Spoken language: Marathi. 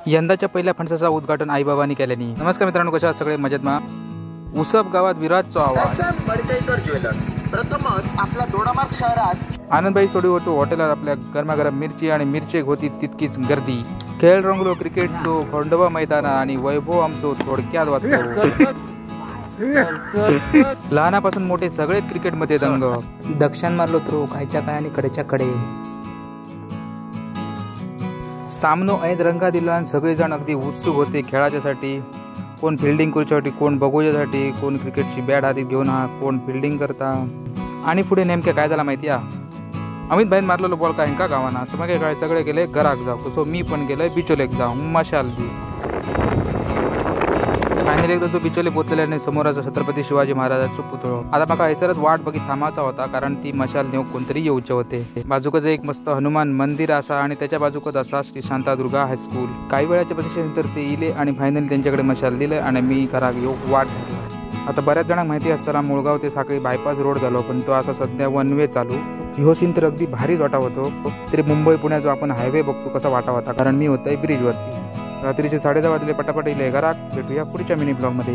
यंदाच्या पहिल्या फणसाचा उद्घाटन आईबाबांनी केल्यानी। नमस्कार मित्रांनो, कशा आहात सगळे? मजेत मा? उसप गावात विराजचा आवाज। प्रथमच आपल्या दोडामार्ग शहरात आनंदबाई सोडी होतो हॉटेलात आपल्या गरमागरम मिरची आणि मिरची होती तितकीच गर्दी। खेळ रंगलो क्रिकेटचो खंडोबा मैदान आणि वैभव आमचो थोडक्यात वाचलो। लहानापासून मोठे सगळेच क्रिकेटमध्ये दंग। दक्षिण मारलो थ्रो खायच्या काय आणि कडेच्या कडे। सामनो ऐन रंगा दिला आणि सगळेजण अगदी उत्सुक होते खेळाच्यासाठी। कोण फिल्डिंग करूच्यासाठी, कोण बघूच्यासाठी, कोण क्रिकेटची बॅट हातीत घेऊन कोण फिल्डिंग करता। आणि पुढे नेमके काय झाला माहिती आहे? अमित भाईन मारलेलो बॉल काय हेंका गावाना समके काय सगळे गेले घराक जाऊ, तसो मी पण गेलोय बिचोलेक जाऊ मशाल दी। फायनल एकदा तो बिचोले पोचलेल्याने समोरचा छत्रपती शिवाजी महाराजांचा पुतळो। आता माका हैसरच वाट बघित थांबायचा होता, कारण ती मशाल नेऊन कोणतरी येऊचे होते। बाजूकच एक मस्त हनुमान मंदिर असा आणि त्याच्या बाजूकच असा श्री शांतादुर्गा हायस्कूल। काही वेळाच्या प्रतीक्षेनंतर ते इले आणि फायनल त्यांच्याकडे मशाल दिले आणि मी घराक येऊ वाट धरली। आता बऱ्याच जणांना माहिती असताना मुळगाव ते साखळी बायपास रोड झालो, पण तो असा सध्या वन वे चालू। ह्यो सीन तर अगदी भारीच वाटा होतो। तरी मुंबई पुण्या जो आपण हायवे बघतो कसा वाटा होता, कारण मी होतोय ब्रिजवरती। रात्रीचे 10:30 वाजले, पटापट इले घरात भेटूया पुढच्या मिनी ब्लॉग मध्ये।